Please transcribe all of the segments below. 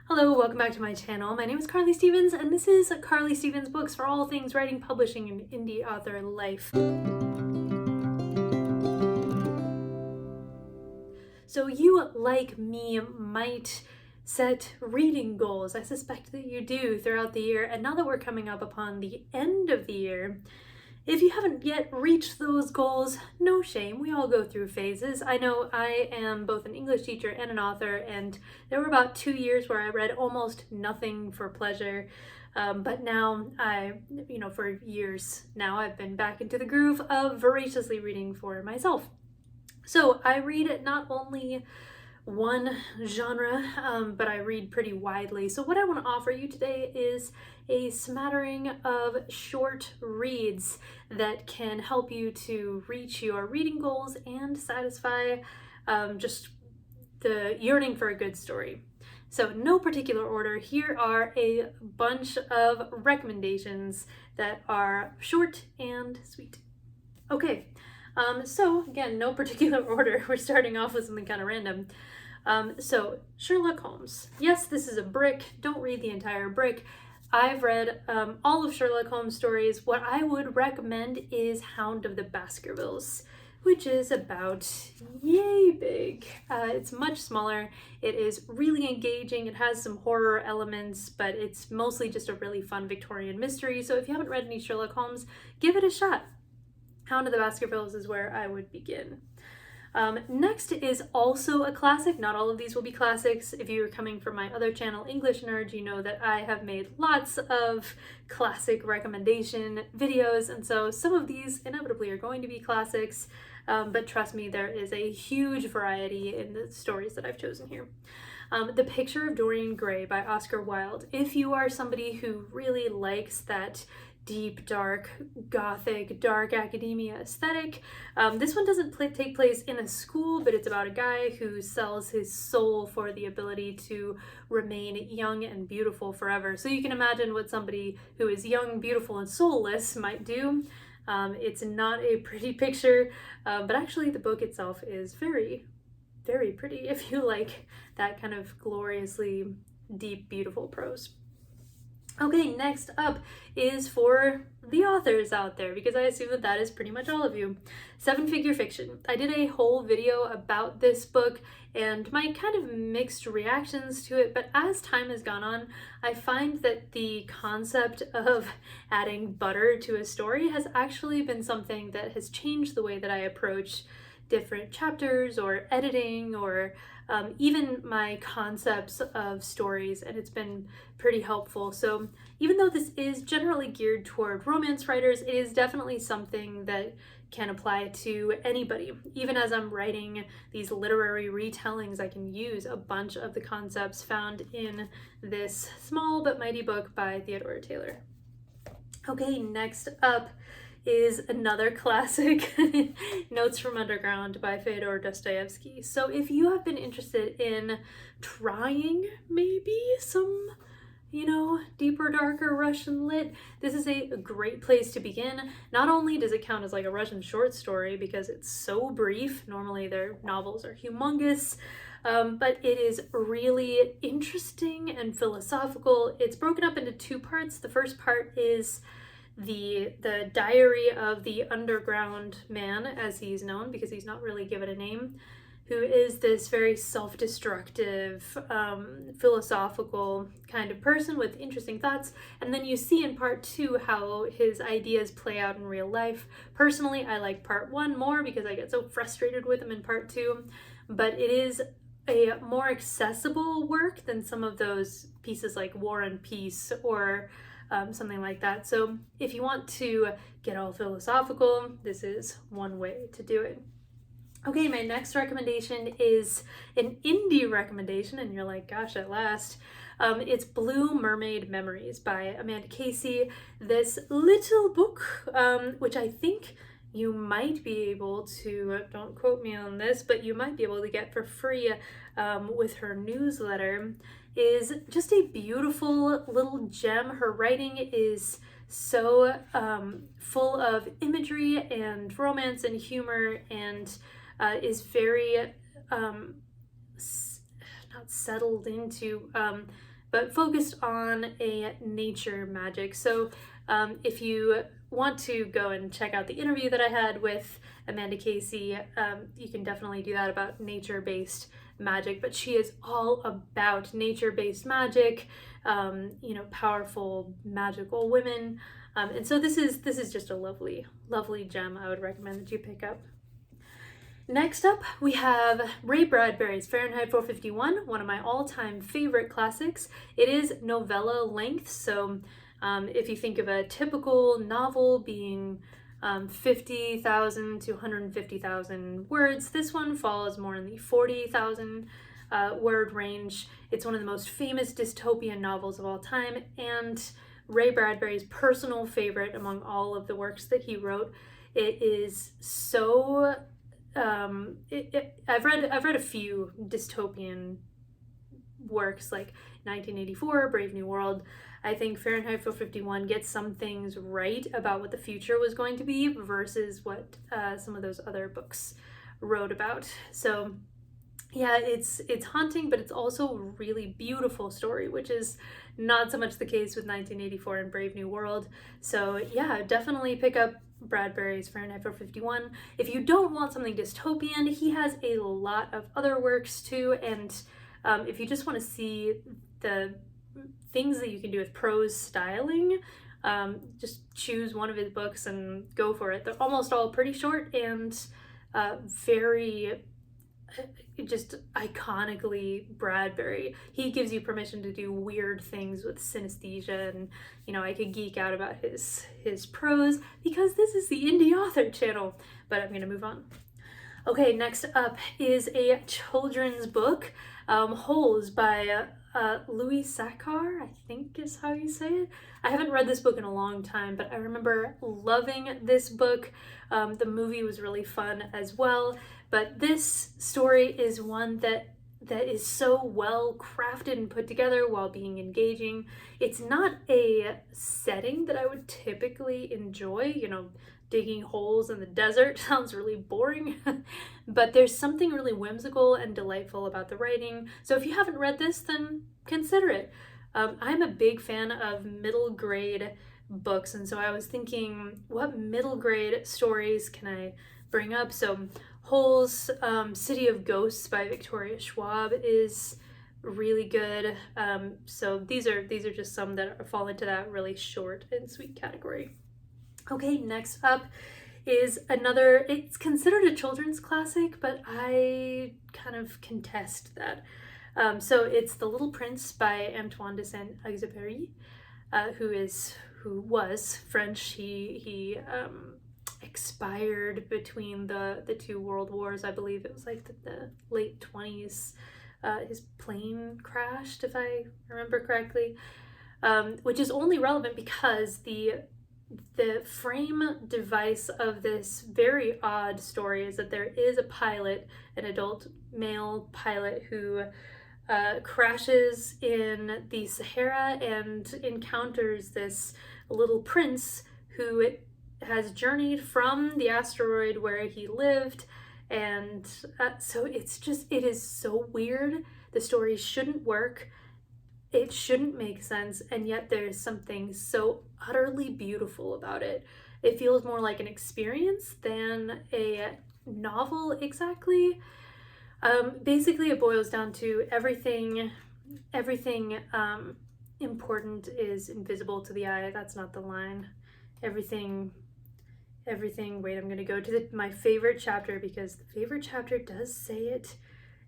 Hello, welcome back to my channel. My name is Carly Stevens, and this is Carly Stevens Books for all things writing, publishing, and indie author life. So you, like me, might set reading goals. I suspect that you do throughout the year, and now that we're coming up upon the end of the year, if you haven't yet reached those goals, no shame. We all go through phases. I know I am both an English teacher and an author, and there were about 2 years where I read almost nothing for pleasure. But now for years now, I've been back into the groove of voraciously reading for myself. So I read not only one genre, but I read pretty widely. So what I want to offer you today is a smattering of short reads that can help you to reach your reading goals and satisfy just the yearning for a good story. So no particular order, here are a bunch of recommendations that are short and sweet. Okay, so again, no particular order. We're starting off with something kind of random. So Sherlock Holmes. Yes, this is a brick. Don't read the entire brick. I've read all of Sherlock Holmes stories. What I would recommend is Hound of the Baskervilles, which is about yay big. It's much smaller. It is really engaging. It has some horror elements, but it's mostly just a really fun Victorian mystery. So if you haven't read any Sherlock Holmes, give it a shot. Hound of the Baskervilles is where I would begin. Next is also a classic. Not all of these will be classics. If you're coming from my other channel, English Nerd, you know that I have made lots of classic recommendation videos, and so some of these inevitably are going to be classics, but trust me, there is a huge variety in the stories that I've chosen here. The Picture of Dorian Gray by Oscar Wilde. If you are somebody who really likes that deep, dark, gothic, dark academia aesthetic. This one doesn't take place in a school, but it's about a guy who sells his soul for the ability to remain young and beautiful forever. So you can imagine what somebody who is young, beautiful, and soulless might do. It's not a pretty picture, but actually the book itself is very, very pretty if you like that kind of gloriously deep, beautiful prose. Okay, next up is for the authors out there, because I assume that that is pretty much all of you. Seven Figure Fiction. I did a whole video about this book and my kind of mixed reactions to it, but as time has gone on, I find that the concept of adding butter to a story has actually been something that has changed the way that I approach different chapters or editing or even my concepts of stories, and it's been pretty helpful. So even though this is generally geared toward romance writers, it is definitely something that can apply to anybody. Even as I'm writing these literary retellings, I can use a bunch of the concepts found in this small but mighty book by Theodora Taylor. Okay, next up is another classic, Notes from Underground by Fyodor Dostoevsky. So if you have been interested in trying maybe some, deeper, darker Russian lit, this is a great place to begin. Not only does it count as like a Russian short story because it's so brief, normally their novels are humongous, but it is really interesting and philosophical. It's broken up into two parts. The first part is the diary of the underground man, as he's known, because he's not really given a name, who is this very self-destructive, philosophical kind of person with interesting thoughts. And then you see in part two how his ideas play out in real life. Personally, I like part one more because I get so frustrated with him in part two, but it is a more accessible work than some of those pieces like War and Peace or something like that. So if you want to get all philosophical, this is one way to do it. Okay, my next recommendation is an indie recommendation, and you're like, gosh, at last. It's Blue Mermaid Memories by Amanda Casey. This little book, which I think you might be able to, don't quote me on this, but you might be able to get for free with her newsletter, is just a beautiful little gem. Her writing is so full of imagery and romance and humor, and is very not settled into, but focused on a nature magic. So if you want to go and check out the interview that I had with Amanda Casey, you can definitely do that about nature-based magic, but she is all about nature-based magic, powerful magical women, and so this is just a lovely gem I would recommend that you pick up. Next up, we have Ray Bradbury's Fahrenheit 451, one of my all-time favorite classics. It is novella length, so if you think of a typical novel being 50,000 to 150,000 words, this one falls more in the 40,000 word range. It's one of the most famous dystopian novels of all time, and Ray Bradbury's personal favorite among all of the works that he wrote. It is so I've read a few dystopian works like 1984, Brave New World. I think Fahrenheit 451 gets some things right about what the future was going to be versus what some of those other books wrote about. So yeah, it's haunting, but it's also a really beautiful story, which is not so much the case with 1984 and Brave New World. So yeah, definitely pick up Bradbury's Fahrenheit 451. If you don't want something dystopian, he has a lot of other works too, and if you just want to see the things that you can do with prose styling, just choose one of his books and go for it. They're almost all pretty short and very just iconically Bradbury. He gives you permission to do weird things with synesthesia, and I could geek out about his prose because this is the indie author channel, but I'm gonna move on. Okay, next up is a children's book, Holes by Louis Sachar, I think is how you say it. I haven't read this book in a long time, but I remember loving this book. The movie was really fun as well, but this story is one that is so well crafted and put together while being engaging. It's not a setting that I would typically enjoy, digging holes in the desert sounds really boring, but there's something really whimsical and delightful about the writing. So if you haven't read this, then consider it. I'm a big fan of middle grade books, and so I was thinking, what middle grade stories can I bring up? So Holes, City of Ghosts by Victoria Schwab is really good. So these are just some that fall into that really short and sweet category. Okay, next up is another, it's considered a children's classic, but I kind of contest that. So it's The Little Prince by Antoine de Saint-Exupery, who was French. He expired between the two world wars. I believe it was like the late 20s. His plane crashed, if I remember correctly, which is only relevant because the frame device of this very odd story is that there is a pilot, an adult male pilot, who crashes in the Sahara and encounters this little prince who has journeyed from the asteroid where he lived, and so it is so weird. The story shouldn't work. It shouldn't make sense, and yet there's something so utterly beautiful about it. It feels more like an experience than a novel exactly. Basically, it boils down to everything important is invisible to the eye. That's not the line. Everything, wait, I'm gonna go to my favorite chapter because the favorite chapter does say it.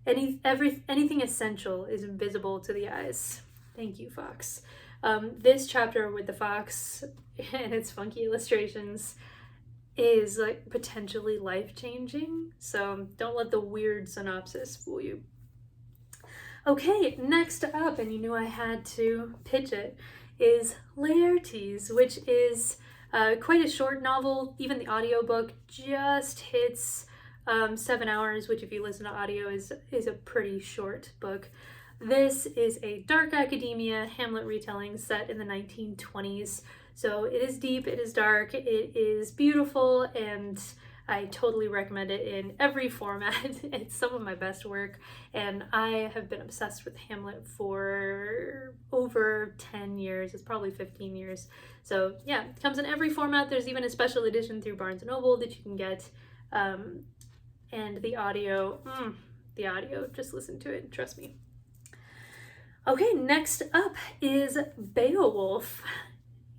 Anything essential is invisible to the eyes. Thank you, Fox. This chapter with the fox and its funky illustrations is like potentially life-changing, so don't let the weird synopsis fool you. Okay, next up, and you knew I had to pitch it, is Laertes, which is quite a short novel. Even the audiobook just hits 7 hours, which if you listen to audio is a pretty short book. This is a dark academia Hamlet retelling set in the 1920s. So it is deep, it is dark, it is beautiful, and I totally recommend it in every format. It's some of my best work, and I have been obsessed with Hamlet for over 10 years. It's probably 15 years. So yeah, it comes in every format. There's even a special edition through Barnes & Noble that you can get. And the audio, just listen to it, trust me. Okay, next up is Beowulf.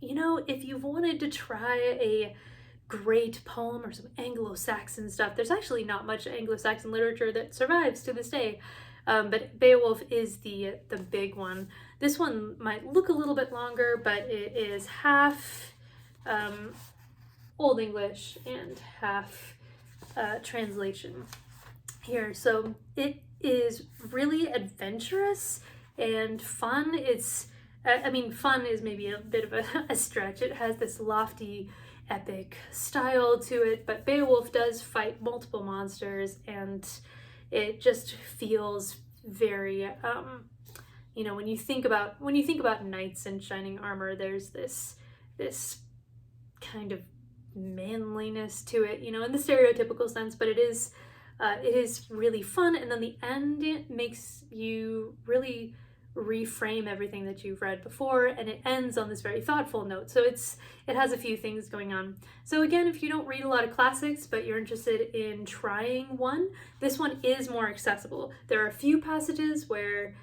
You know, if you've wanted to try a great poem or some Anglo-Saxon stuff, there's actually not much Anglo-Saxon literature that survives to this day, but Beowulf is the big one. This one might look a little bit longer, but it is half Old English and half translation here. So it is really adventurous and fun. Fun is maybe a bit of a stretch. It has this lofty, epic style to it, but Beowulf does fight multiple monsters, and it just feels very, when you think about knights in shining armor, there's this kind of manliness to it, in the stereotypical sense, but it is really fun. And then the end makes you really reframe everything that you've read before, and it ends on this very thoughtful note. So it has a few things going on. So again, if you don't read a lot of classics but you're interested in trying one, this one is more accessible. There are a few passages where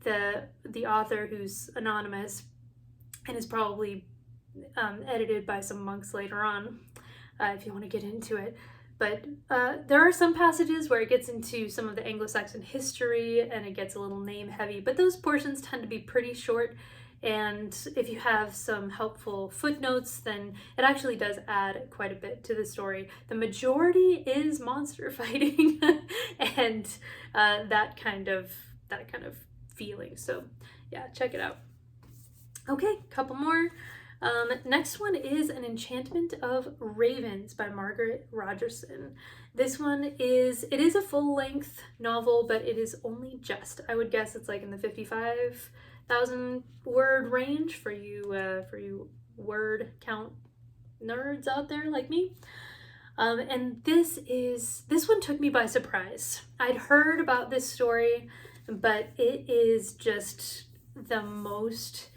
the author, who's anonymous and is probably edited by some monks later on, if you want to get into it. But there are some passages where it gets into some of the Anglo-Saxon history and it gets a little name heavy, but those portions tend to be pretty short. And if you have some helpful footnotes, then it actually does add quite a bit to the story. The majority is monster fighting and that kind of feeling. So yeah, check it out. Okay, couple more. Next one is An Enchantment of Ravens by Margaret Rogerson. This one is a full-length novel, but it is only just, I would guess it's like in the 55,000 word range for you word count nerds out there like me. And this one took me by surprise. I'd heard about this story, but it is just the most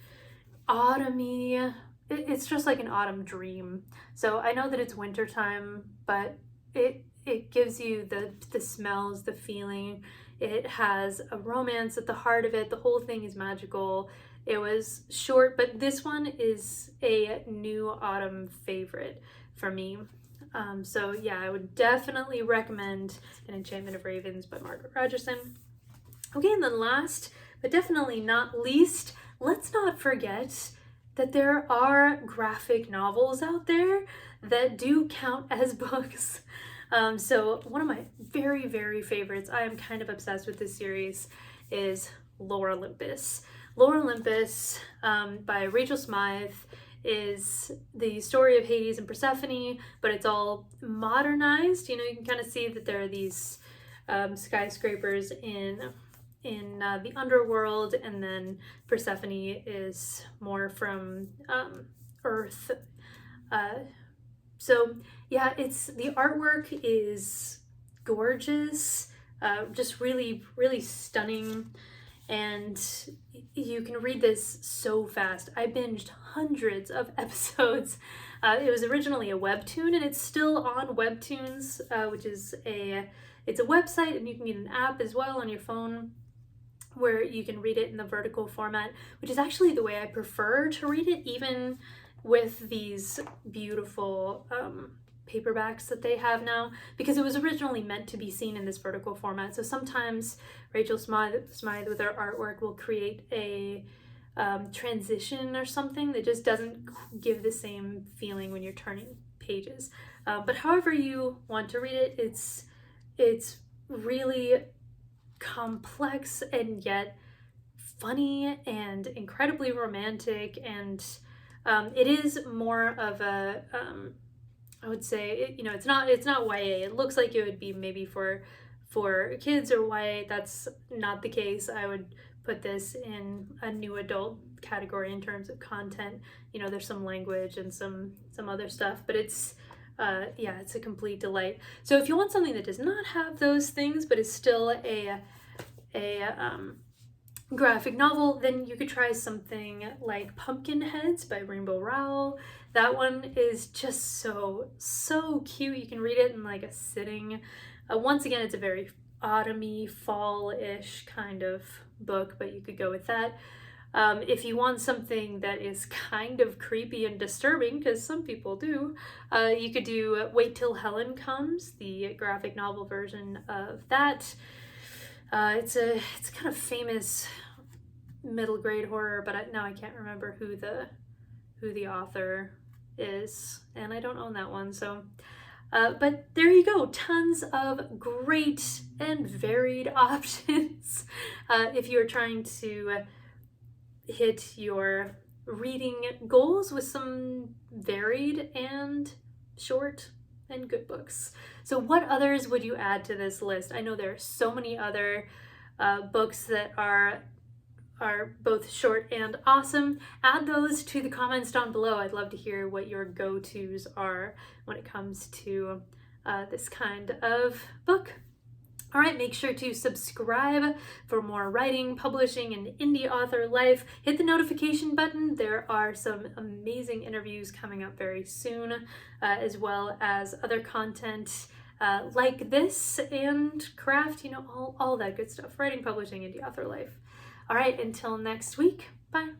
autumny. It's just like an autumn dream. So I know that it's wintertime, but it gives you the smells, the feeling. It has a romance at the heart of it. The whole thing is magical. It was short, but this one is a new autumn favorite for me. So yeah, I would definitely recommend An Enchantment of Ravens by Margaret Rogerson. Okay, and then last, but definitely not least, let's not forget that there are graphic novels out there that do count as books. So one of my very, very favorites, I am kind of obsessed with this series, is Lore Olympus. Lore Olympus by Rachel Smythe is the story of Hades and Persephone, but it's all modernized. You can kind of see that there are these skyscrapers in the underworld, and then Persephone is more from Earth. So yeah, the artwork is gorgeous, just really, really stunning, and you can read this so fast. I binged hundreds of episodes. It was originally a webtoon, and it's still on Webtoons, which is it's a website, and you can get an app as well on your phone, where you can read it in the vertical format, which is actually the way I prefer to read it, even with these beautiful paperbacks that they have now, because it was originally meant to be seen in this vertical format. So sometimes Rachel Smythe with her artwork will create a transition or something that just doesn't give the same feeling when you're turning pages. But however you want to read it, it's really complex and yet funny and incredibly romantic, and it is more of a I would say it's not YA. It looks like it would be maybe for kids or YA. That's not the case. I would put this in a new adult category in terms of content. There's some language and some other stuff, but it's yeah, it's a complete delight. So if you want something that does not have those things but is still a graphic novel, then you could try something like Pumpkinheads by Rainbow Rowell. That one is just so cute. You can read it in like a sitting. Once again, it's a very autumny, fall-ish kind of book, but you could go with that. If you want something that is kind of creepy and disturbing, because some people do, you could do Wait Till Helen Comes, the graphic novel version of that. It's kind of famous middle grade horror, but now I can't remember who the author is, and I don't own that one, so but there you go, tons of great and varied options if you're trying to hit your reading goals with some varied and short and good books. So what others would you add to this list? I know there are so many other books that are both short and awesome. Add those to the comments down below. I'd love to hear what your go-tos are when it comes to this kind of book. All right, make sure to subscribe for more writing, publishing, and indie author life. Hit the notification button. There are some amazing interviews coming up very soon, as well as other content like this and craft, all that good stuff. Writing, publishing, indie author life. All right, until next week, bye.